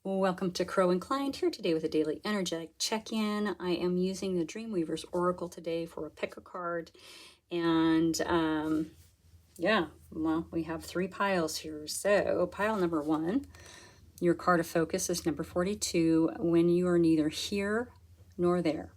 Welcome to Crow Inclined, here today with a daily energetic check-in. I am using the Dreamweaver's Oracle today for a pick a card. And yeah, well, we have three piles here. So pile number one, your card of focus is number 42, when you are neither here nor there.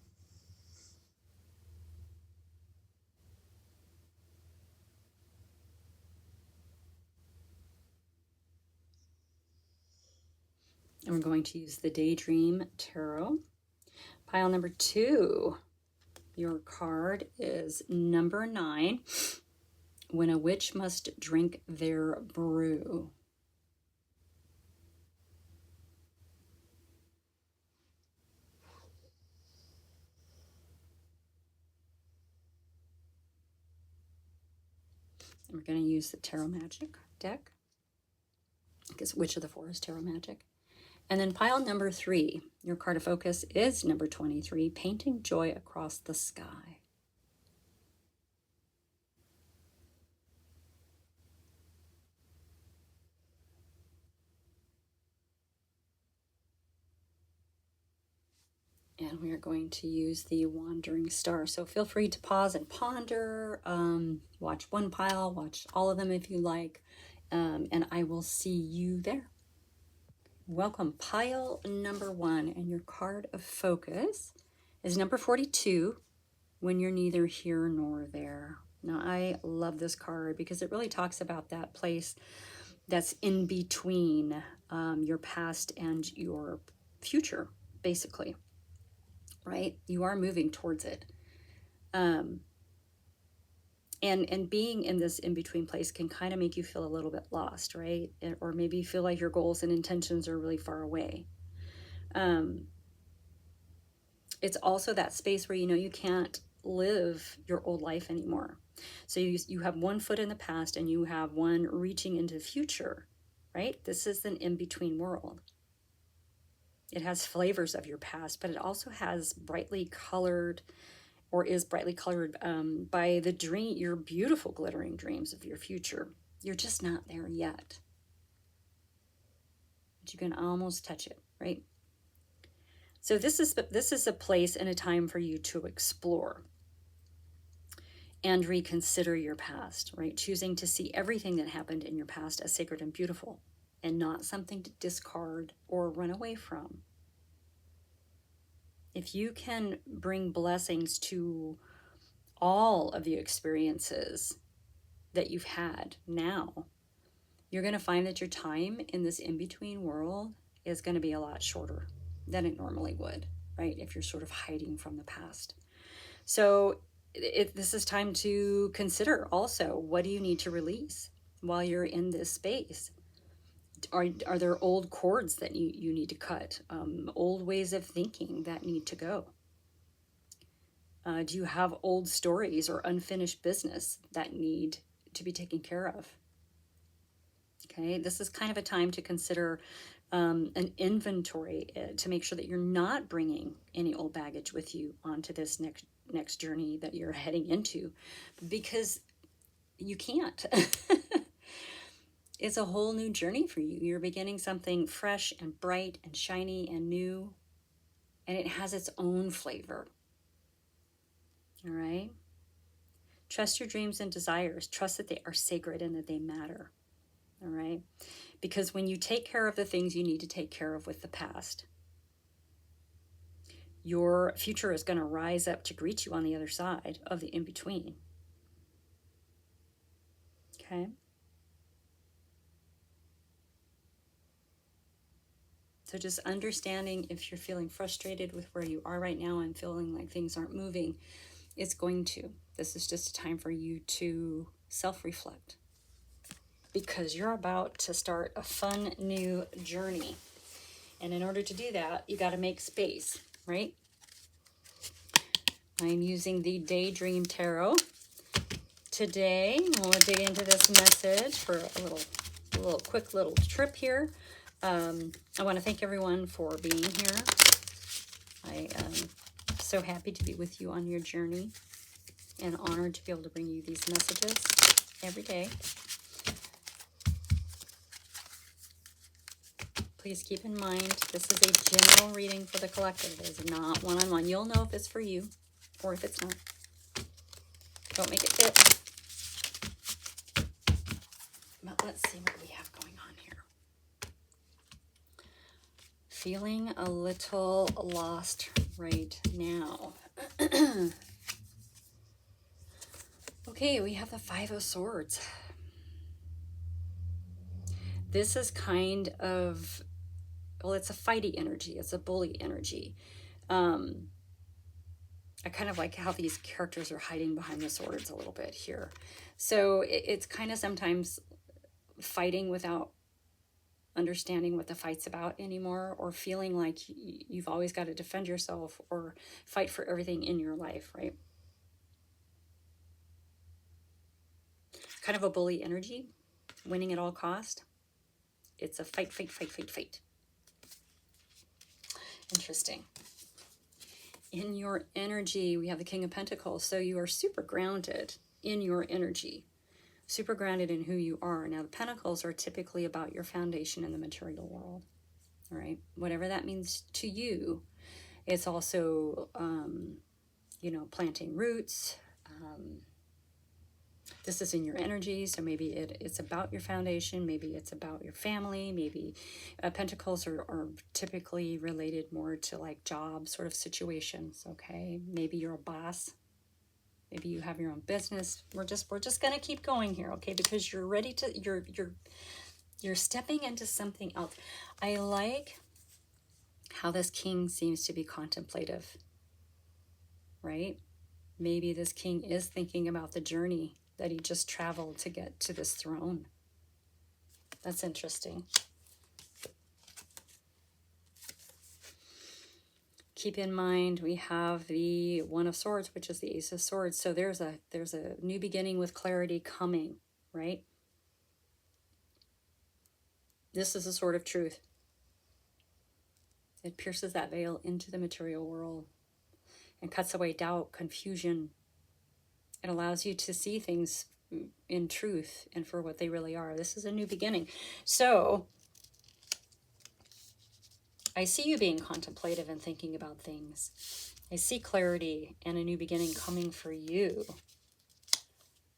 And we're going to use the Daydream Tarot. Pile number two, your card is number 9, when a witch must drink their brew. And we're going to use the Tarot Magic deck, because which of the four is Tarot Magic? And then pile number 3, your card of focus is number 23, Painting Joy Across the Sky. And we are going to use the Wandering Star. So feel free to pause and ponder, watch one pile, watch all of them if you like, and I will see you there. Welcome, pile number 1, and your card of focus is number 42, when you're neither here nor there. Now, I love this card because it really talks about that place that's in between your past and your future, basically, right? You are moving towards it. And being in this in-between place can kind of make you feel a little bit lost, right? Or maybe you feel like your goals and intentions are really far away. It's also that space where you know you can't live your old life anymore. So you have one foot in the past and you have one reaching into the future, right? This is an in-between world. It has flavors of your past, but it also has brightly colored, or is brightly colored by the dream, your beautiful glittering dreams of your future. You're just not there yet, but you can almost touch it, right? So this is a place and a time for you to explore and reconsider your past, right? Choosing to see everything that happened in your past as sacred and beautiful, and not something to discard or run away from. If you can bring blessings to all of the experiences that you've had now, you're going to find that your time in this in-between world is going to be a lot shorter than it normally would, right? If you're sort of hiding from the past. So this is time to consider also, what do you need to release while you're in this space? Are there old cords that you need to cut? Old ways of thinking that need to go? Do you have old stories or unfinished business that need to be taken care of? Okay, this is kind of a time to consider an inventory to make sure that you're not bringing any old baggage with you onto this next journey that you're heading into, because you can't. It's a whole new journey for you. You're beginning something fresh and bright and shiny and new, and it has its own flavor. All right? Trust your dreams and desires. Trust that they are sacred and that they matter. All right? Because when you take care of the things you need to take care of with the past, your future is going to rise up to greet you on the other side of the in-between. Okay? So just understanding, if you're feeling frustrated with where you are right now and feeling like things aren't moving, it's going to. This is just a time for you to self-reflect, because you're about to start a fun new journey. And in order to do that, you got to make space, right? I'm using the Daydream Tarot today. We'll dig into this message for a little quick little trip here. I want to thank everyone for being here. I am so happy to be with you on your journey, and honored to be able to bring you these messages every day. please keep in mind, this is a general reading for the collective. It is not one-on-one. You'll know if it's for you or if it's not. Don't make it fit. But let's see what we have going on here. Feeling a little lost right now. Okay, we have the Five of Swords. This is kind of, well, it's a fighty energy. It's a bully energy. I kind of like how these characters are hiding behind the swords a little bit here. So it's kind of sometimes fighting without understanding what the fight's about anymore, or feeling like you've always got to defend yourself or fight for everything in your life, right? Kind of a bully energy, winning at all cost. It's a fight, fight, fight, fight, fight. Interesting. In your energy, we have the King of Pentacles. So you are super grounded in your energy, super grounded in who you are. Now, the Pentacles are typically about your foundation in the material world, all right? Whatever that means to you. It's also, you know, planting roots. This is in your energy, so maybe it's about your foundation, maybe it's about your family, maybe Pentacles are typically related more to like job sort of situations, okay? Maybe you're a boss. Maybe you have your own business. We're just gonna keep going here, okay? Because you're ready to, you're stepping into something else. I like how this king seems to be contemplative, right? Maybe this king is thinking about the journey that he just traveled to get to this throne. That's interesting. Keep in mind, we have the One of Swords, which is the Ace of Swords. So there's a new beginning with clarity coming, right? This is a sword of truth. It pierces that veil into the material world and cuts away doubt, confusion. It allows you to see things in truth and for what they really are. This is a new beginning. So I see you being contemplative and thinking about things. I see clarity and a new beginning coming for you.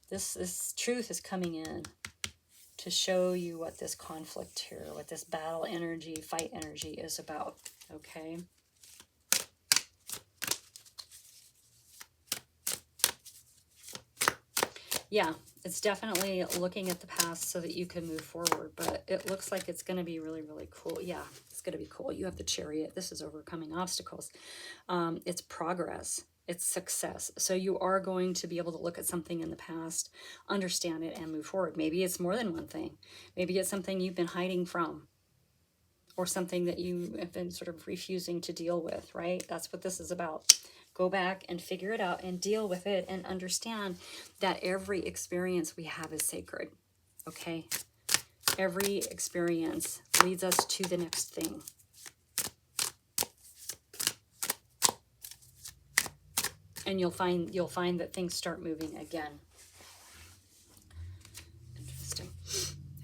This truth is coming in to show you what this conflict here, what this battle energy, fight energy is about, okay? Yeah, it's definitely looking at the past so that you can move forward, but it looks like it's going to be really, really cool. Yeah, it's going to be cool. You have the Chariot. This is overcoming obstacles. It's progress. It's success. So you are going to be able to look at something in the past, understand it, and move forward. Maybe it's more than one thing. Maybe it's something you've been hiding from, or something that you have been sort of refusing to deal with, right? That's what this is about. Go back and figure it out and deal with it and understand that every experience we have is sacred, okay? Every experience leads us to the next thing. And you'll find that things start moving again. Interesting.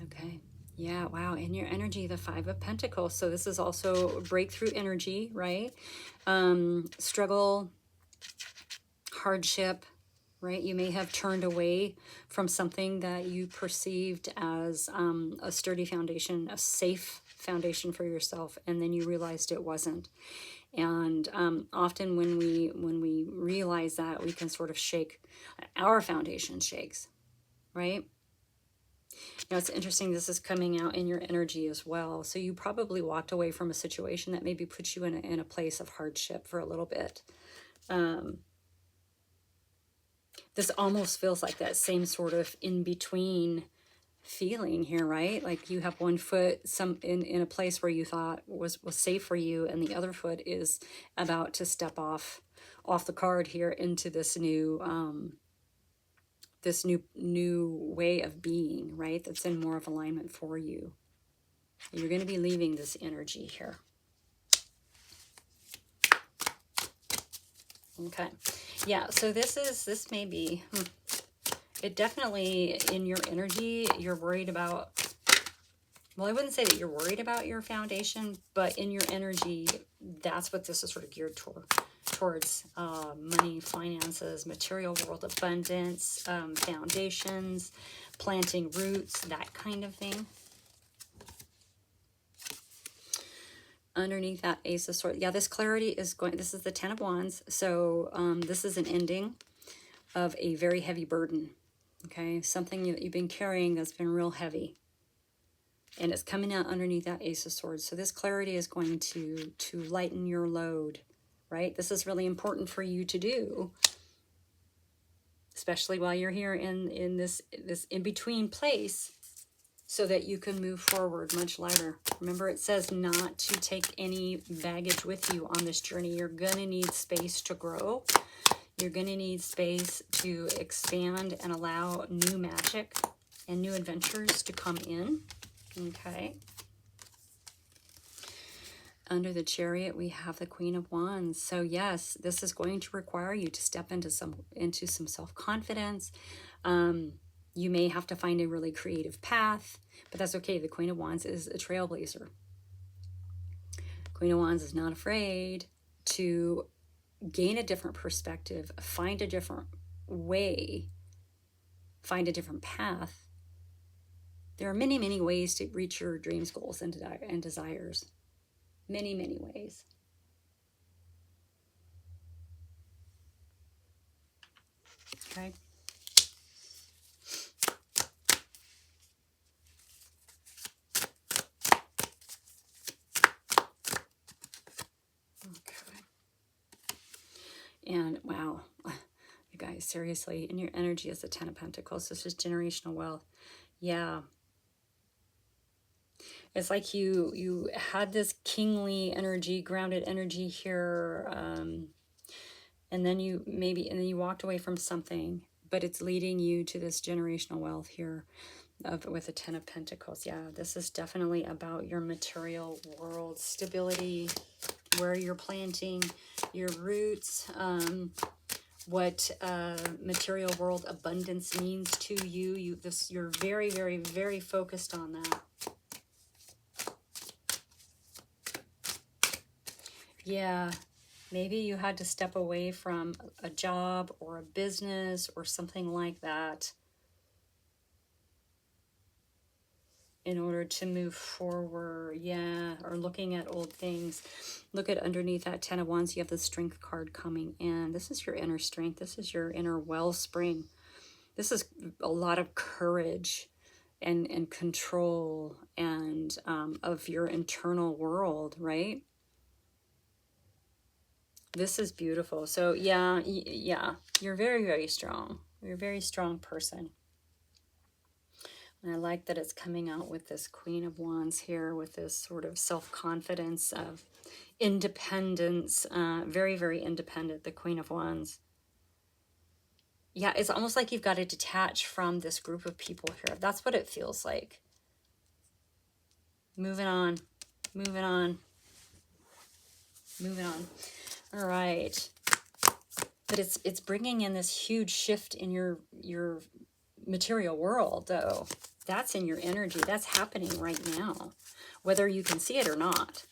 Okay. Yeah, wow. In your energy, the Five of Pentacles. So this is also breakthrough energy, right? Struggle, hardship, right? You may have turned away from something that you perceived as a sturdy foundation, a safe foundation for yourself, and then you realized it wasn't. And often when we realize that, we can sort of shake, our foundation shakes, right? Now, it's interesting, this is coming out in your energy as well. So you probably walked away from a situation that maybe put you in a place of hardship for a little bit. This almost feels like that same sort of in-between feeling here, right? Like you have one foot in a place where you thought was safe for you, and the other foot is about to step off the card here into this new way of being, right? That's in more of alignment for you. You're going to be leaving this energy here. Okay. Yeah, so this may be, it definitely, in your energy, you're worried about well, I wouldn't say that you're worried about your foundation, but in your energy, that's what this is sort of geared towards money, finances, material world, abundance, foundations, planting roots, that kind of thing. Underneath that Ace of Swords, yeah, this clarity is going, this is the Ten of Wands, so this is an ending of a very heavy burden, okay? Something that you've been carrying that's been real heavy. And it's coming out underneath that Ace of Swords. So this clarity is going to lighten your load, right? This is really important for you to do, especially while you're here in this in-between place, so that you can move forward much lighter. Remember, it says not to take any baggage with you on this journey. You're going to need space to grow. You're going to need space to expand and allow new magic and new adventures to come in. Okay. Under the Chariot, we have the Queen of Wands. So yes, this is going to require you to step into some self-confidence. You may have to find a really creative path, but that's okay. The Queen of Wands is a trailblazer. Queen of Wands is not afraid to gain a different perspective, find a different way, find a different path. There are many, many ways to reach your dreams, goals, and desires. Many, many ways. Okay. Okay. And wow, you guys, seriously, and your energy is the Ten of Pentacles. This is generational wealth. Yeah. It's like you had this kingly energy, grounded energy here, and then you walked away from something, but it's leading you to this generational wealth here with the Ten of Pentacles. Yeah, this is definitely about your material world stability, where you're planting your roots, what material world abundance means to you. You're very, very, very focused on that. Yeah, maybe you had to step away from a job or a business or something like that in order to move forward. Yeah, or looking at old things. Look at underneath that Ten of Wands, you have the Strength card coming in. This is your inner strength. This is your inner wellspring. This is a lot of courage and control and of your internal world, right? This is beautiful. So yeah, you're very, very strong. You're a very strong person. And I like that it's coming out with this Queen of Wands here with this sort of self-confidence of independence. Very, very independent, the Queen of Wands. Yeah, it's almost like you've got to detach from this group of people here. That's what it feels like. Moving on, moving on, moving on. All right. But it's bringing in this huge shift in your material world, though. That's in your energy. That's happening right now, whether you can see it or not.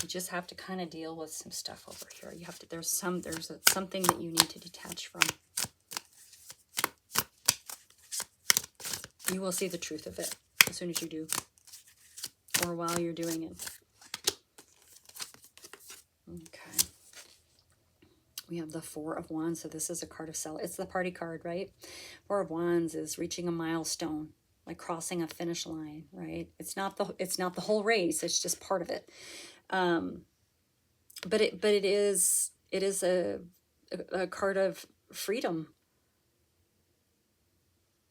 You just have to kind of deal with some stuff over here. You have to. There's something that you need to detach from. You will see the truth of it as soon as you do, or while you're doing it. Okay. We have the Four of Wands, so this is a card of it's the party card, right? Four of Wands is reaching a milestone, like crossing a finish line, right? It's not the whole race, it's just part of it. But it is a card of freedom.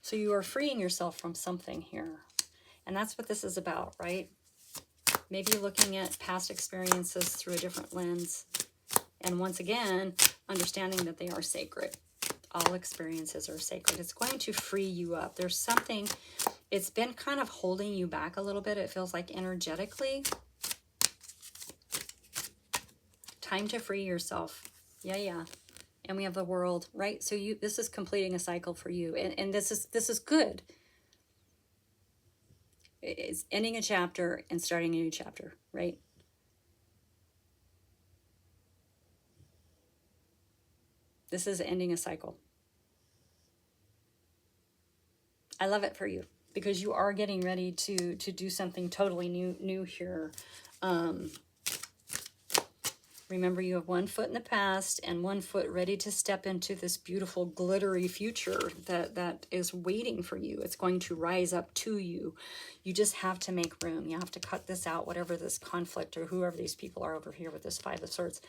So you are freeing yourself from something here. And that's what this is about, right? Maybe looking at past experiences through a different lens. And once again, understanding that they are sacred. All experiences are sacred. It's going to free you up. There's something, it's been kind of holding you back a little bit. It feels like energetically. Time to free yourself. Yeah. And we have the World, right? So this is completing a cycle for you. And this is good. It's ending a chapter and starting a new chapter, right? This is ending a cycle. I love it for you because you are getting ready to do something totally new here. Remember, you have one foot in the past and one foot ready to step into this beautiful glittery future that is waiting for you. It's going to rise up to you. You just have to make room. You have to cut this out, whatever this conflict or whoever these people are over here with this Five of Swords.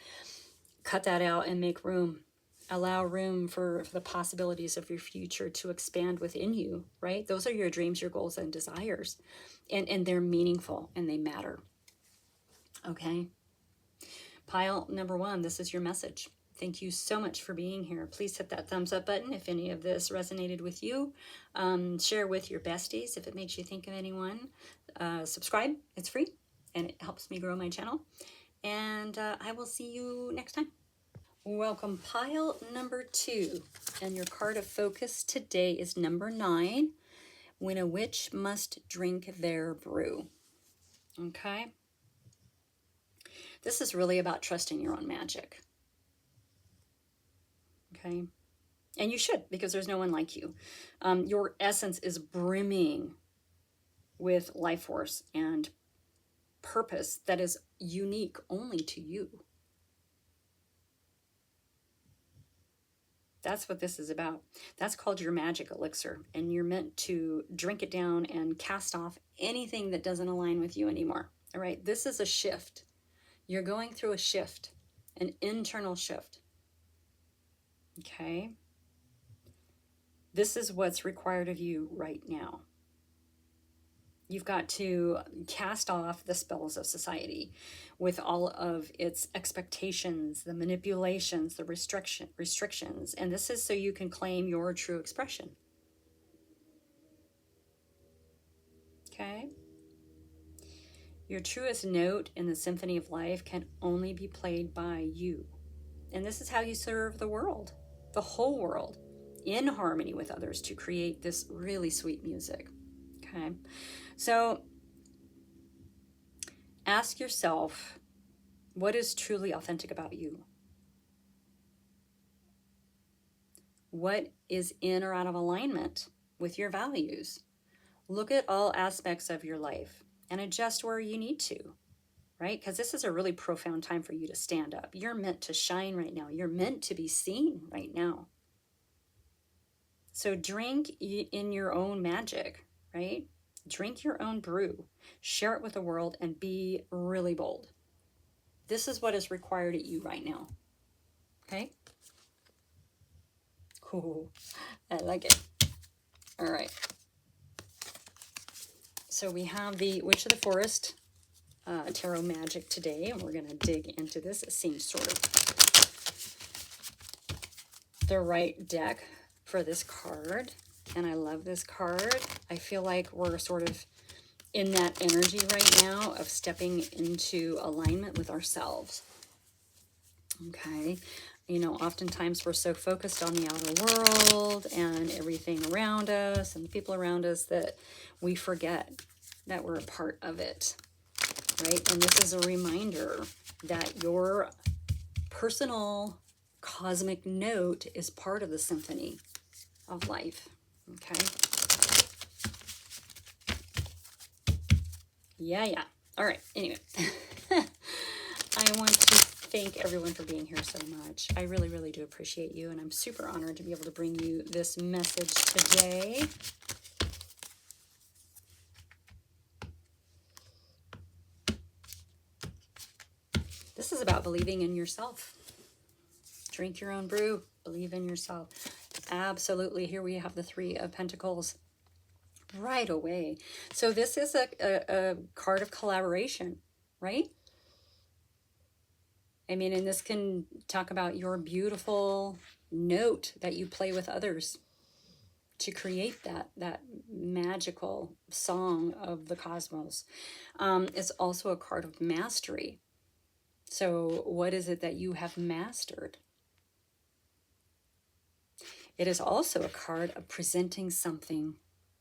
Cut that out and make room. Allow room for the possibilities of your future to expand within you, right? Those are your dreams, your goals, and desires. And they're meaningful and they matter. Okay? Pile number one, this is your message. Thank you so much for being here. Please hit that thumbs up button if any of this resonated with you. Share with your besties if it makes you think of anyone. Subscribe, it's free, and it helps me grow my channel. And I will see you next time. Welcome, pile number two. And your card of focus today is number 9, when a witch must drink their brew. Okay? This is really about trusting your own magic. Okay? And you should, because there's no one like you. Your essence is brimming with life force and purpose that is unique only to you. That's what this is about. That's called your magic elixir, and you're meant to drink it down and cast off anything that doesn't align with you anymore. All right, this is a shift. You're going through a shift, an internal shift. Okay? This is what's required of you right now. You've got to cast off the spells of society with all of its expectations, the manipulations, the restrictions. And this is so you can claim your true expression. Okay? Your truest note in the symphony of life can only be played by you. And this is how you serve the world, the whole world, in harmony with others to create this really sweet music. Okay? So ask yourself, what is truly authentic about you? What is in or out of alignment with your values? Look at all aspects of your life and adjust where you need to, right? Because this is a really profound time for you to stand up. You're meant to shine right now. You're meant to be seen right now. So drink in your own magic, right? Drink your own brew, share it with the world, and be really bold. This is what is required at you right now. Okay? Cool. I like it. All right. So we have the Witch of the Forest tarot magic today, and we're going to dig into this. It seems sort of the right deck for this card, and I love this card. I feel like we're sort of in that energy right now of stepping into alignment with ourselves. Okay, you know, oftentimes we're so focused on the outer world and everything around us and the people around us that we forget that we're a part of it, right? And this is a reminder that your personal cosmic note is part of the symphony of life. Okay. Yeah. All right. Anyway, I want to thank everyone for being here so much. I really, really do appreciate you, and I'm super honored to be able to bring you this message today. This is about believing in yourself. Drink your own brew. Believe in yourself. Absolutely. Here we have the Three of Pentacles right away. So this is a card of collaboration, right? I mean, and this can talk about your beautiful note that you play with others to create that magical song of the cosmos. It's also a card of mastery. So what is it that you have mastered? It is also a card of presenting something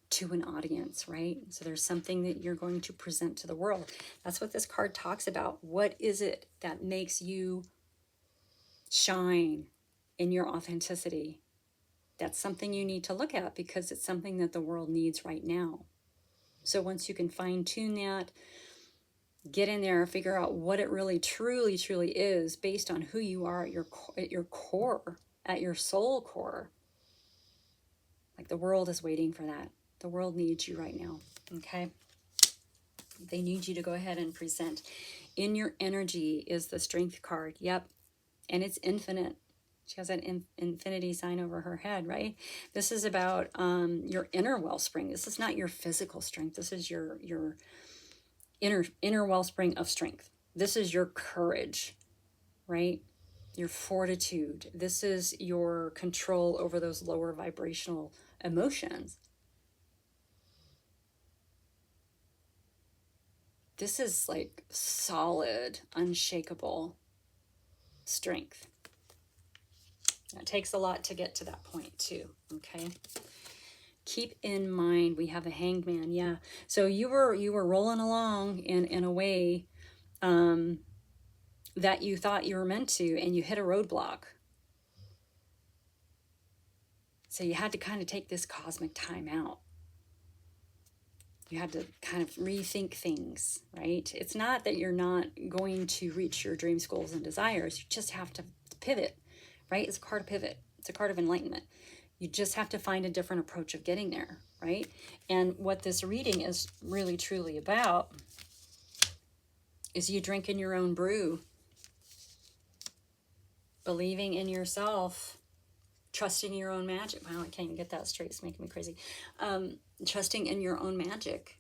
to an audience, right? So there's something that you're going to present to the world. That's what this card talks about. What is it that makes you shine in your authenticity? That's something you need to look at because it's something that the world needs right now. So once you can fine tune that, get in there, figure out what it really truly is based on who you are at your core, at your soul core. Like the world is waiting for that. The world needs you right now, okay? They need you to go ahead and present. In your energy is the Strength card. Yep. And it's infinite. She has an infinity sign over her head, right? This is about your inner wellspring. This is not your physical strength. This is your inner wellspring of strength. This is your courage, right? Your fortitude. This is your control over those lower vibrational emotions. This is like solid, unshakable strength. It takes a lot to get to that point too, okay? Keep in mind, we have a hangman, yeah. So you were rolling along in a way that you thought you were meant to, and you hit a roadblock. So you had to kind of take this cosmic time out. You had to kind of rethink things, right? It's not that you're not going to reach your dreams, goals, and desires. You just have to pivot, right? It's a card of pivot. It's a card of enlightenment. You just have to find a different approach of getting there, right? And what this reading is really, truly about is you drinking your own brew, believing in yourself, trusting your own magic. Wow, I can't even get that straight. It's making me crazy. Trusting in your own magic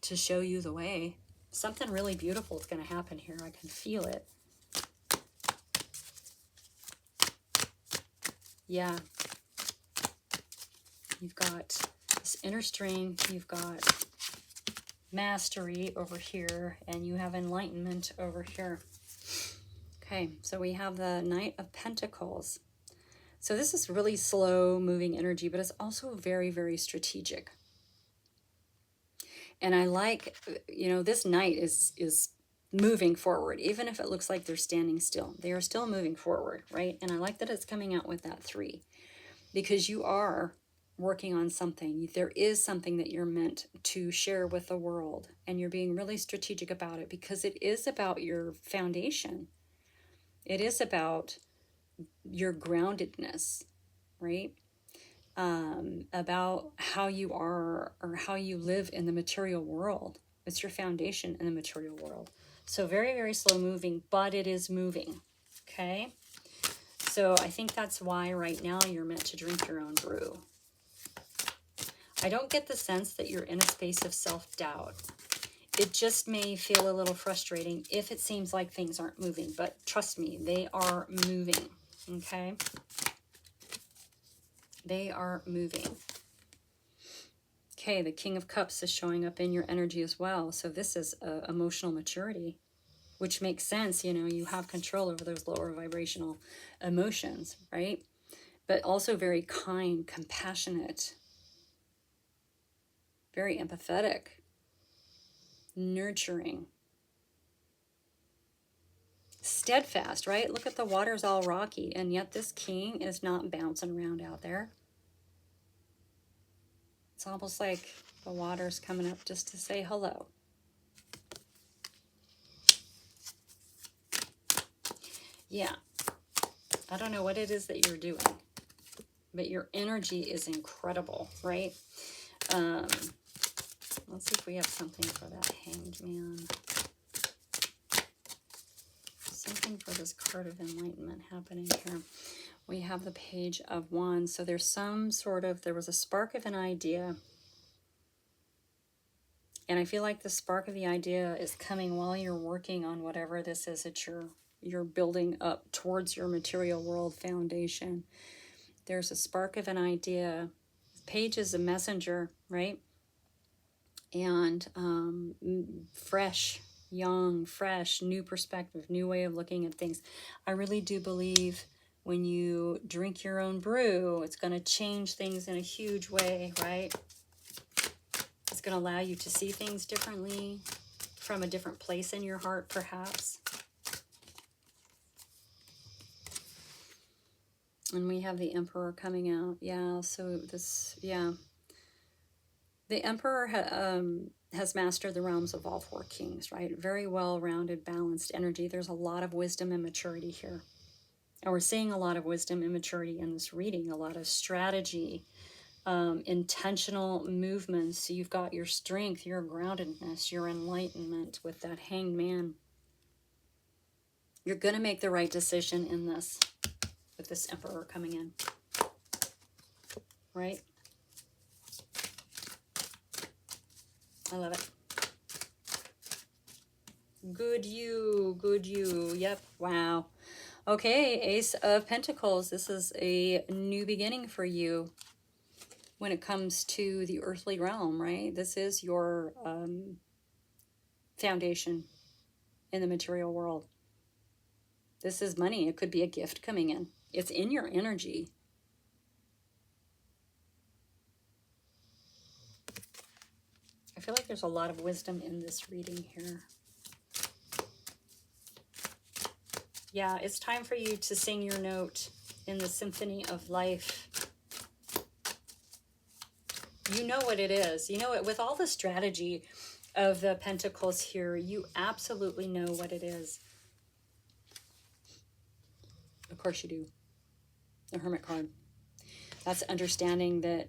to show you the way. Something really beautiful is going to happen here. I can feel it. Yeah. You've got this inner strength. You've got mastery over here. And you have enlightenment over here. Okay, so we have the Knight of Pentacles. So this is really slow moving energy, but it's also very, very strategic. And I like, this knight is moving forward, even if it looks like they're standing still. They are still moving forward, right? And I like that it's coming out with that 3, because you are working on something. There is something that you're meant to share with the world, and you're being really strategic about it because it is about your foundation. It is about your groundedness, right? About how you are or how you live in the material world. It's your foundation in the material world. So very, very slow moving, but it is moving, okay? So I think that's why right now you're meant to drink your own brew. I don't get the sense that you're in a space of self-doubt. It just may feel a little frustrating if it seems like things aren't moving, but trust me, they are moving, okay? They are moving. Okay, the King of Cups is showing up in your energy as well. So this is emotional maturity, which makes sense. You have control over those lower vibrational emotions, right? But also very kind, compassionate, very empathetic, nurturing, steadfast, right? Look at the water's all rocky, and yet this king is not bouncing around out there. It's almost like the water's coming up just to say hello. Yeah. I don't know what it is that you're doing, but your energy is incredible, right? Let's see if we have something for that Hanged Man. Something for this card of enlightenment happening here. We have the Page of Wands. So there's there was a spark of an idea. And I feel like the spark of the idea is coming while you're working on whatever this is that you're building up towards your material world foundation. There's a spark of an idea. Page is a messenger, right? And fresh, young, fresh, new perspective, new way of looking at things. I really do believe When you drink your own brew, it's going to change things in a huge way, right? It's going to allow you to see things differently, from a different place in your heart, perhaps. And we have the Emperor coming out. Yeah, so this, yeah. The Emperor has mastered the realms of all four kings, right? Very well-rounded, balanced energy. There's a lot of wisdom and maturity here. And we're seeing a lot of wisdom and maturity in this reading, a lot of strategy, intentional movements. So you've got your strength, your groundedness, your enlightenment with that Hanged Man. You're going to make the right decision in this, with this Emperor coming in, right? I love it. Good you, good you. Yep, wow. Okay, Ace of Pentacles. This is a new beginning for you when it comes to the earthly realm, right? This is your foundation in the material world. This is money. It could be a gift coming in. It's in your energy. I feel like there's a lot of wisdom in this reading here. Yeah, it's time for you to sing your note in the symphony of life. You know what it is. You know it. With all the strategy of the Pentacles here, you absolutely know what it is. Of course you do. The Hermit card. That's understanding that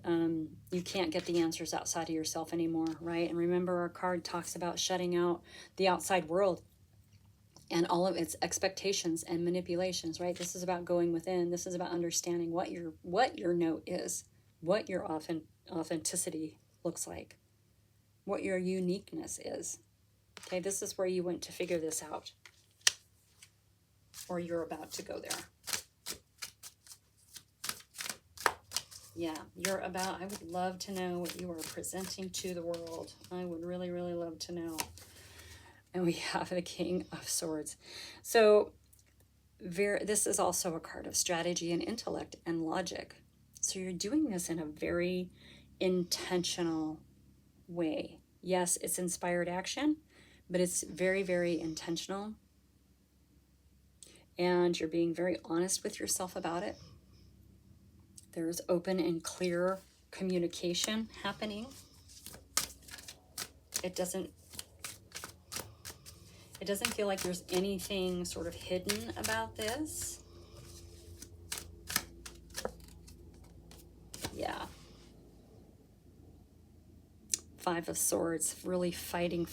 you can't get the answers outside of yourself anymore, right? And remember, our card talks about shutting out the outside world and all of its expectations and manipulations, right? This is about going within. This is about understanding what your note is, what your authenticity looks like, what your uniqueness is. Okay, this is where you went to figure this out, or you're about to go there. Yeah, I would love to know what you are presenting to the world. I would really, really love to know. And we have the King of Swords. So this is also a card of strategy and intellect and logic. So you're doing this in a very intentional way. Yes, it's inspired action, but it's very, very intentional. And you're being very honest with yourself about it. There's open and clear communication happening. It doesn't feel like there's anything sort of hidden about this. Yeah. Five of Swords, really fighting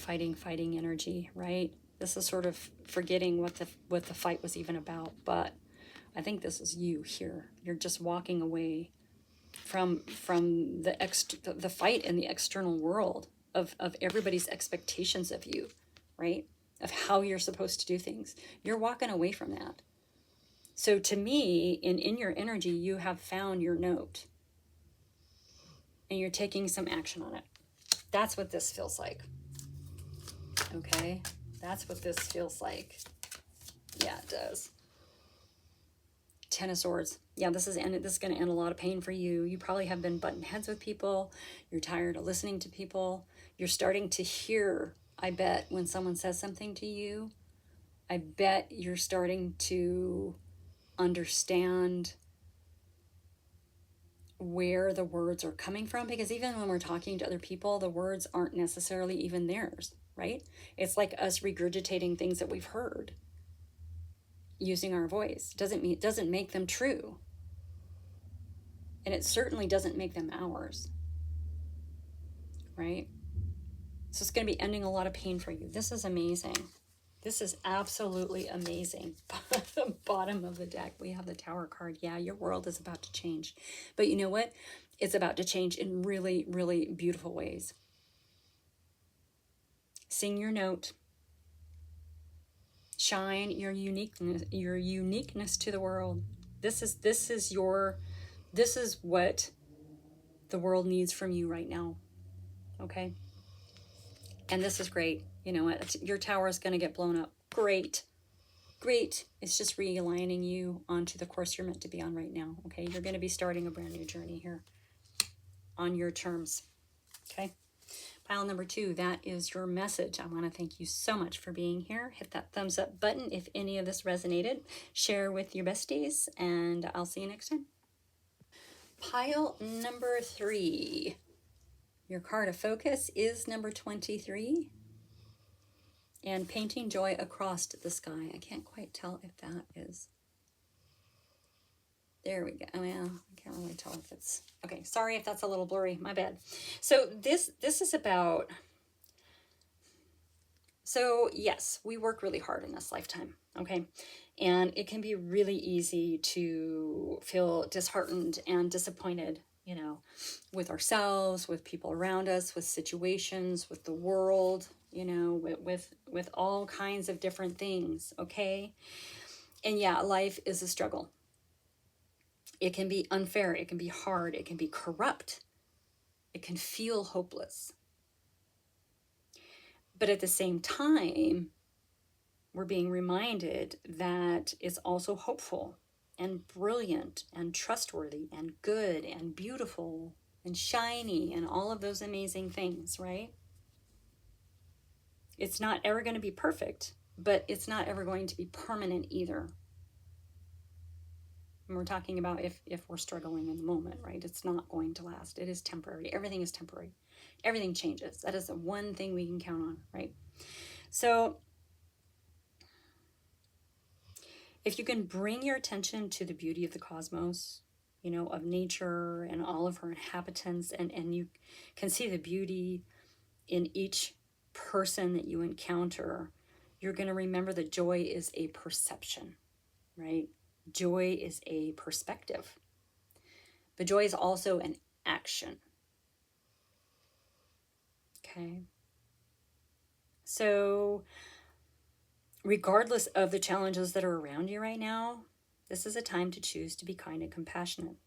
energy, right? This is sort of forgetting what the fight was even about, but I think this is you here. You're just walking away from the fight in the external world of everybody's expectations of you, right? Of how you're supposed to do things. You're walking away from that. So to me, in your energy, you have found your note. And you're taking some action on it. That's what this feels like. Okay? That's what this feels like. Yeah, it does. Ten of Swords. Yeah, this is going to end a lot of pain for you. You probably have been butting heads with people. You're tired of listening to people. You're starting to hear, I bet, when someone says something to you, I bet you're starting to understand where the words are coming from, because even when we're talking to other people, the words aren't necessarily even theirs, right? It's like us regurgitating things that we've heard using our voice. Doesn't make them true. And it certainly doesn't make them ours, right? So it's going to be ending a lot of pain for you. This is amazing. This is absolutely amazing. Bottom of the deck, we have the Tower card. Yeah, your world is about to change. But you know what? It's about to change in really, really beautiful ways. Sing your note. Shine your uniqueness to the world. This is what the world needs from you right now. Okay? And this is great. You know what? Your tower is going to get blown up. Great. great. It's just realigning you onto the course you're meant to be on right now. Okay, you're going to be starting a brand new journey here on your terms. Okay, pile number 2, that is your message. I want to thank you so much for being here. Hit that thumbs up button if any of this resonated. Share with your besties, and I'll see you next time. Pile number 3. Your card of focus is number 23. And painting joy across the sky. I can't quite tell if that is. There we go. Oh, yeah, I can't really tell if it's. Okay, sorry if that's a little blurry. My bad. So this is about. So yes, we work really hard in this lifetime. Okay, and it can be really easy to feel disheartened and disappointed, you know, with ourselves, with people around us, with situations, with the world, you know, with all kinds of different things. Okay, and yeah, life is a struggle. It can be unfair, it can be hard, it can be corrupt, it can feel hopeless. But at the same time, we're being reminded that it's also hopeful and brilliant and trustworthy and good and beautiful and shiny and all of those amazing things, right? It's not ever going to be perfect, but it's not ever going to be permanent either. And we're talking about if we're struggling in the moment, right? It's not going to last. It is temporary. Everything is temporary. Everything changes. That is the one thing we can count on, right? So if you can bring your attention to the beauty of the cosmos, you know, of nature and all of her inhabitants, and you can see the beauty in each person that you encounter, you're going to remember that joy is a perception, right? Joy is a perspective. But joy is also an action. Okay? So regardless of the challenges that are around you right now, this is a time to choose to be kind and compassionate.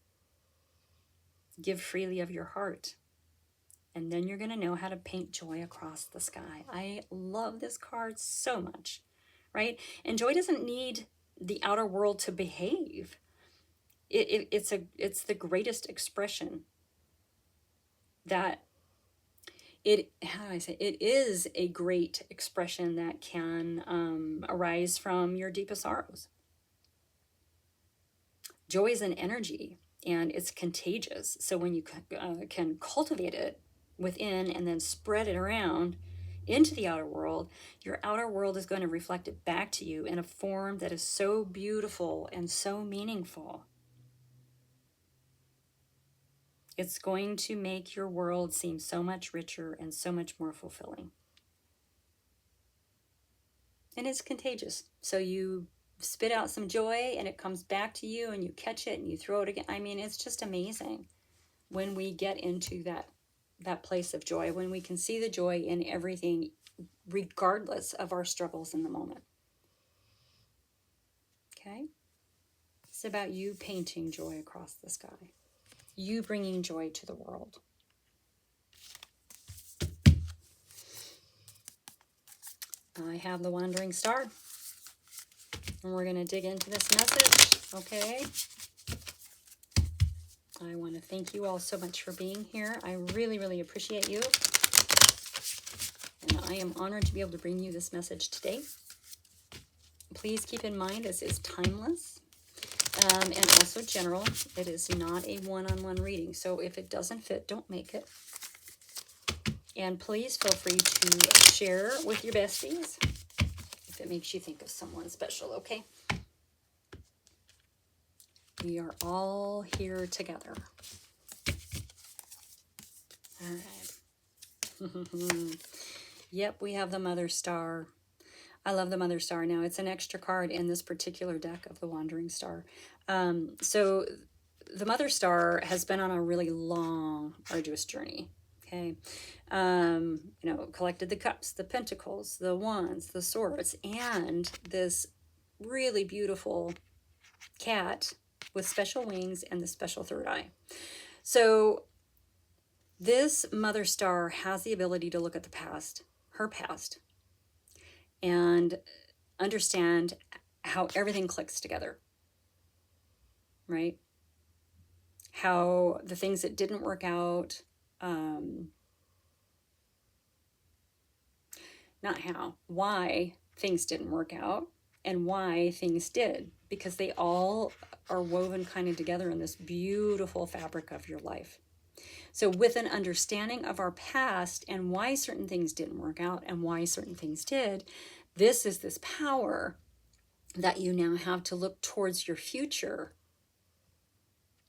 Give freely of your heart. And then you're going to know how to paint joy across the sky. I love this card so much, right? And joy doesn't need the outer world to behave. It's the greatest expression that how do I say, it is a great expression that can arise from your deepest sorrows. Joy is an energy and it's contagious. So when you can cultivate it within and then spread it around into the outer world, your outer world is going to reflect it back to you in a form that is so beautiful and so meaningful. It's going to make your world seem so much richer and so much more fulfilling. And it's contagious. So you spit out some joy and it comes back to you and you catch it and you throw it again. I mean, it's just amazing when we get into that place of joy, when we can see the joy in everything, regardless of our struggles in the moment. Okay? It's about you painting joy across the sky. You bringing joy to the world. I have the Wandering Star. And we're going to dig into this message. Okay? I want to thank you all so much for being here. I really, really appreciate you. And I am honored to be able to bring you this message today. Please keep in mind this is timeless and also general. It is not a one-on-one reading. So if it doesn't fit, don't make it. And please feel free to share with your besties if it makes you think of someone special, okay? We are all here together. All right. Yep, we have the Mother Star. I love the Mother Star. Now, it's an extra card in this particular deck of the Wandering Star. So the Mother Star has been on a really long, arduous journey. Okay. You know, collected the cups, the pentacles, the wands, the swords, and this really beautiful cat with special wings and the special third eye. So this Mother Star has the ability to look at the past, her past, and understand how everything clicks together, right? How the things that didn't work out, why things didn't work out and why things did, because they all are woven kind of together in this beautiful fabric of your life. So with an understanding of our past and why certain things didn't work out and why certain things did, this is this power that you now have to look towards your future.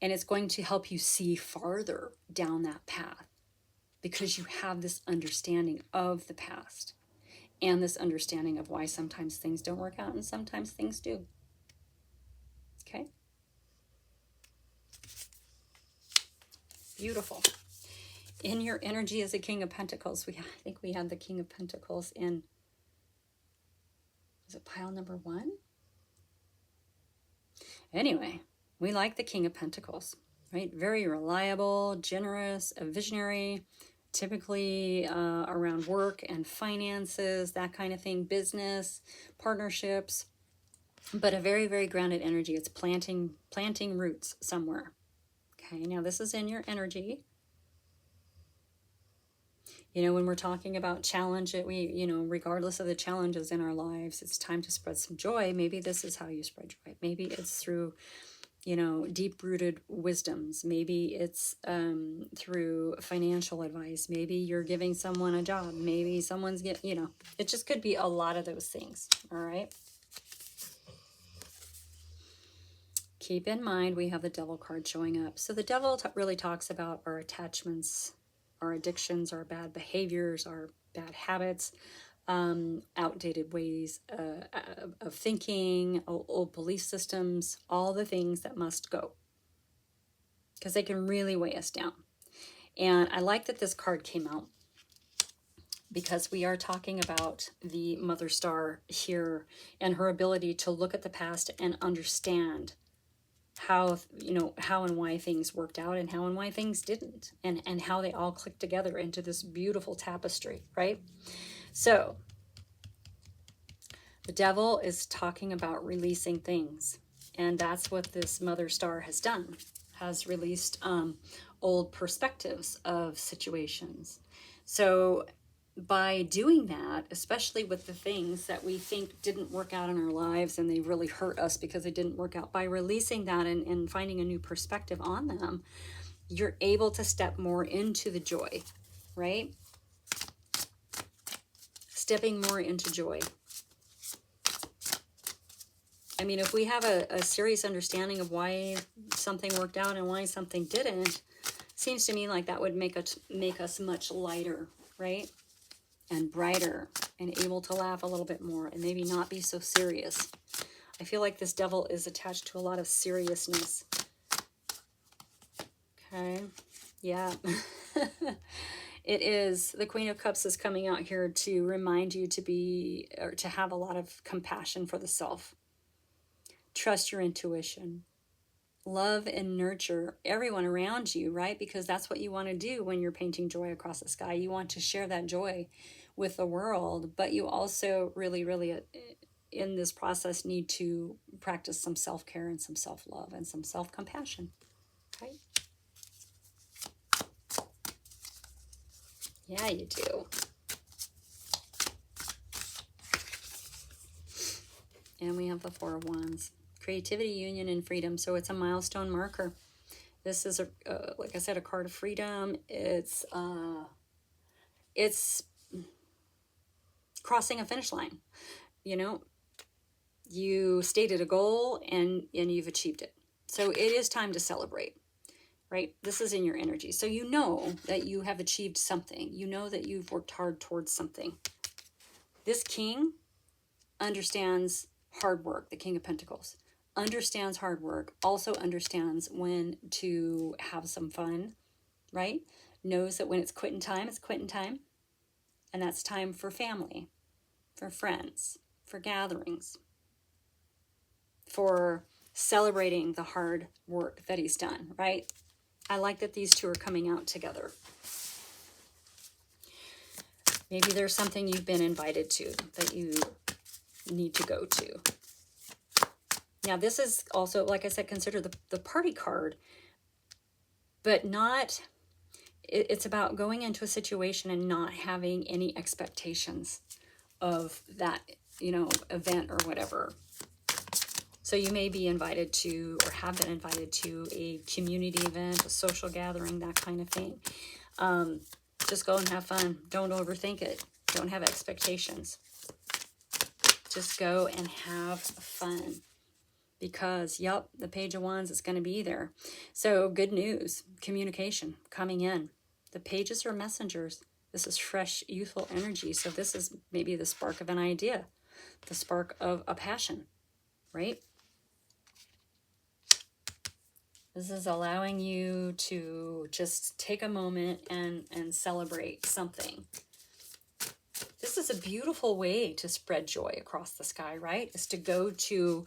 And it's going to help you see farther down that path because you have this understanding of the past and this understanding of why sometimes things don't work out and sometimes things do. Okay? Beautiful. In your energy as a King of Pentacles, I think we had the King of Pentacles in, is it pile number 1? Anyway, we like the King of Pentacles, right? Very reliable, generous, a visionary, typically around work and finances, that kind of thing, business, partnerships, but a very, very grounded energy. It's planting roots somewhere. Okay, now this is in your energy. You know, when we're talking about challenge, regardless of the challenges in our lives, it's time to spread some joy. Maybe this is how you spread joy. Maybe it's through, deep-rooted wisdoms. Maybe it's through financial advice. Maybe you're giving someone a job. Maybe someone's it just could be a lot of those things. All right. Keep in mind, we have the Devil card showing up. So the Devil really talks about our attachments, our addictions, our bad behaviors, our bad habits, outdated ways of thinking, old belief systems, all the things that must go, because they can really weigh us down. And I like that this card came out because we are talking about the Mother Star here and her ability to look at the past and understand how and why things worked out and how and why things didn't, and how they all click together into this beautiful tapestry, right? So the Devil is talking about releasing things, and that's what this Mother Star has done, has released old perspectives of situations. So by doing that, especially with the things that we think didn't work out in our lives and they really hurt us because they didn't work out, by releasing that and finding a new perspective on them, you're able to step more into the joy, right? Stepping more into joy. I mean, if we have a serious understanding of why something worked out and why something didn't, seems to me like that would make us much lighter, right? And brighter, and able to laugh a little bit more and maybe not be so serious. I feel like this Devil is attached to a lot of seriousness. Okay, yeah. It is. The Queen of Cups is coming out here to remind you to have a lot of compassion for the self. Trust your intuition. Love and nurture everyone around you, right? Because that's what you want to do when you're painting joy across the sky. You want to share that joy with the world, but you also really, really, in this process, need to practice some self-care and some self-love and some self-compassion, right? Yeah, you do. And we have the Four of Wands. Creativity, union, and freedom. So it's a milestone marker. This is, like I said, a card of freedom. It's crossing a finish line. You stated a goal and you've achieved it. So it is time to celebrate, right? This is in your energy. So you know that you have achieved something. You know that you've worked hard towards something. This king understands hard work, the King of Pentacles. Understands hard work, also understands when to have some fun, right? Knows that when it's quitting time, it's quitting time. And that's time for family, for friends, for gatherings, for celebrating the hard work that he's done, right? I like that these two are coming out together. Maybe there's something you've been invited to that you need to go to. Now, this is also, like I said, considered the party card, but not, it's about going into a situation and not having any expectations of that, you know, event or whatever. So you may be invited to, or have been invited to, a community event, a social gathering, that kind of thing. Just go and have fun. Don't overthink it. Don't have expectations. Just go and have fun. Because, yep, the Page of Wands is going to be there. So good news, communication coming in. The pages are messengers. This is fresh, youthful energy. So this is maybe the spark of an idea, the spark of a passion, right? This is allowing you to just take a moment and celebrate something. This is a beautiful way to spread joy across the sky, right? Is to go to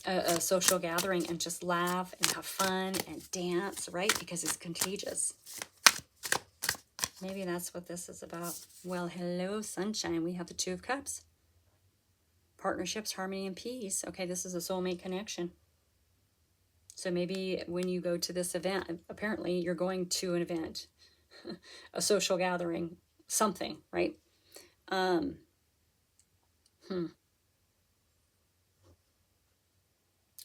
a social gathering and just laugh and have fun and dance, right? Because it's contagious. Maybe that's what this is about. Well, hello, sunshine. We have the Two of Cups. Partnerships, harmony, and peace. Okay, this is a soulmate connection. So maybe when you go to this event, apparently you're going to an event, a social gathering, something, right?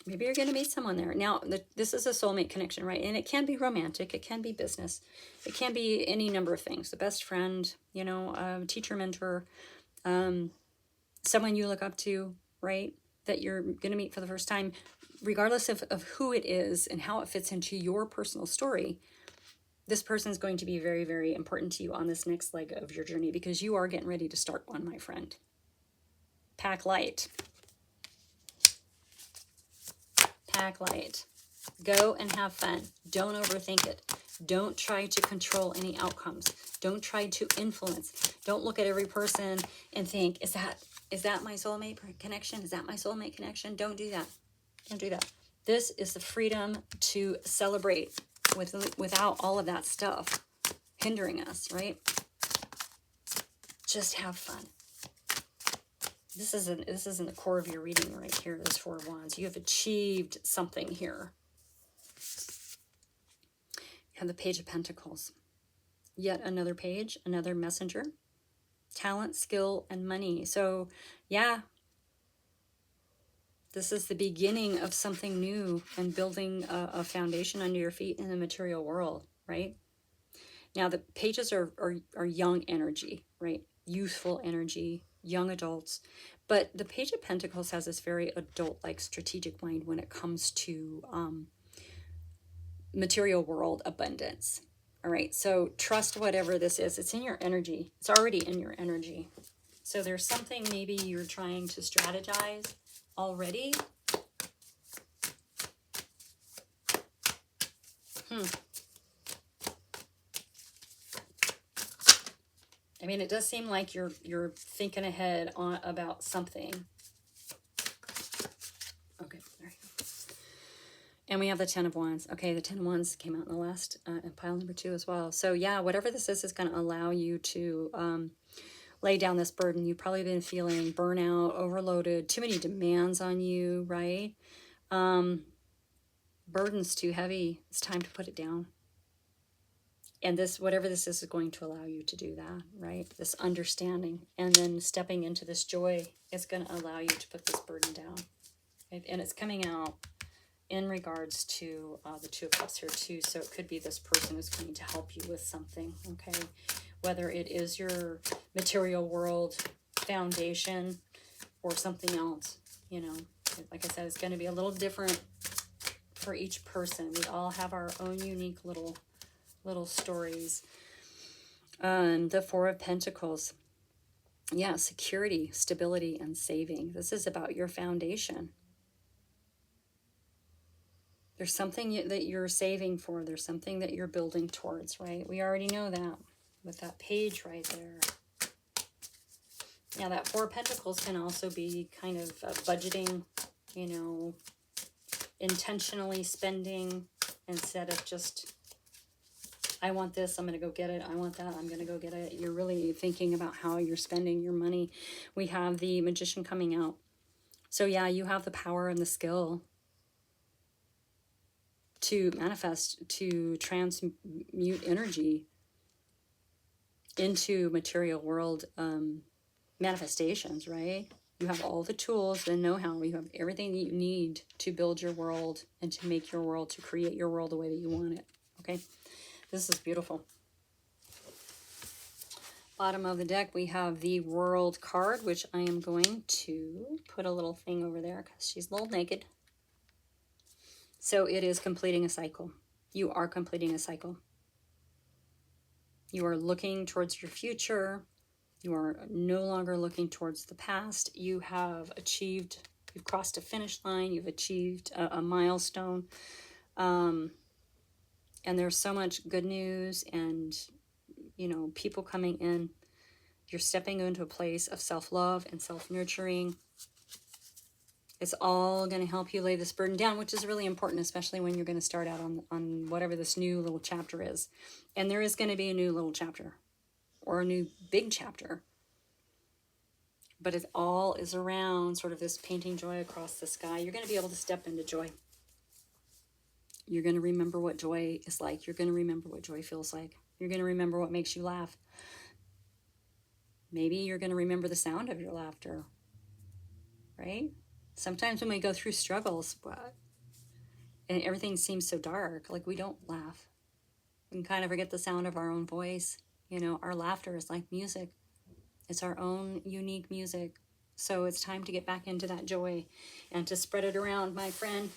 Maybe you're going to meet someone there. Now, this is a soulmate connection, right? And it can be romantic. It can be business. It can be any number of things. The best friend, you know, teacher, mentor, someone you look up to, right? That you're going to meet for the first time. Regardless of who it is and how it fits into your personal story, this person is going to be very, very important to you on this next leg of your journey, because you are getting ready to start one, my friend. Pack light. Pack light. Go and have fun. Don't overthink it. Don't try to control any outcomes. Don't try to influence. Don't look at every person and think, is that my soulmate connection? Is that my soulmate connection? Don't do that. Don't do that. This is the freedom to celebrate without all of that stuff hindering us, right? Just have fun. This is in the core of your reading right here, this Four of Wands. You have achieved something here. You have the Page of Pentacles. Yet another page, another messenger. Talent, skill, and money. So, yeah. This is the beginning of something new and building a foundation under your feet in the material world, right? Now, the pages are young energy, right? Youthful energy, young adults. But the Page of Pentacles has this very adult-like strategic mind when it comes to material world abundance. All right, so trust whatever this is. It's in your energy. It's already in your energy. So there's something maybe you're trying to strategize already. I mean, it does seem like you're thinking ahead about something. Okay, there you go. And we have the Ten of Wands. Okay, the Ten of Wands came out in the last pile number 2 as well. So yeah, whatever this is going to allow you to lay down this burden. You've probably been feeling burnout, overloaded, too many demands on you, right? Burden's too heavy. It's time to put it down. And this, whatever this is going to allow you to do that, right? This understanding, and then stepping into this joy is going to allow you to put this burden down. Right? And it's coming out in regards to the Two of Cups here too. So it could be this person who's going to help you with something, okay? Whether it is your material world foundation or something else, you know. Like I said, it's going to be a little different for each person. We all have our own unique little stories. The Four of Pentacles. Yeah, security, stability, and saving. This is about your foundation. There's something that you're saving for. There's something that you're building towards, right? We already know that with that page right there. Now, that Four of Pentacles can also be kind of budgeting, you know, intentionally spending instead of just, I want this, I'm going to go get it. I want that, I'm going to go get it. You're really thinking about how you're spending your money. We have the Magician coming out. So yeah, you have the power and the skill to manifest, to transmute energy into material world manifestations, right? You have all the tools, the know-how, you have everything that you need to build your world and to make your world, to create your world the way that you want it, okay? This is beautiful. Bottom of the deck, we have the World card, which I am going to put a little thing over there because she's a little naked. So it is completing a cycle. You are completing a cycle. You are looking towards your future. You are no longer looking towards the past. You have achieved, you've crossed a finish line. You've achieved a milestone. And there's so much good news and, you know, people coming in. You're stepping into a place of self-love and self-nurturing. It's all going to help you lay this burden down, which is really important, especially when you're going to start out on whatever this new little chapter is. And there is going to be a new little chapter or a new big chapter. But it all is around sort of this painting joy across the sky. You're going to be able to step into joy. You're going to remember what joy is like. You're going to remember what joy feels like. You're going to remember what makes you laugh. Maybe you're going to remember the sound of your laughter, right? Sometimes when we go through struggles and everything seems so dark, like we don't laugh. We can kind of forget the sound of our own voice. You know, our laughter is like music. It's our own unique music. So it's time to get back into that joy and to spread it around, my friend,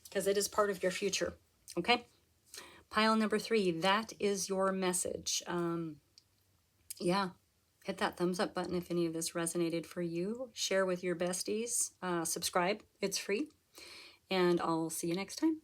because it is part of your future, okay? Pile number 3, that is your message. Yeah. Hit that thumbs up button if any of this resonated for you. Share with your besties. Subscribe. It's free. And I'll see you next time.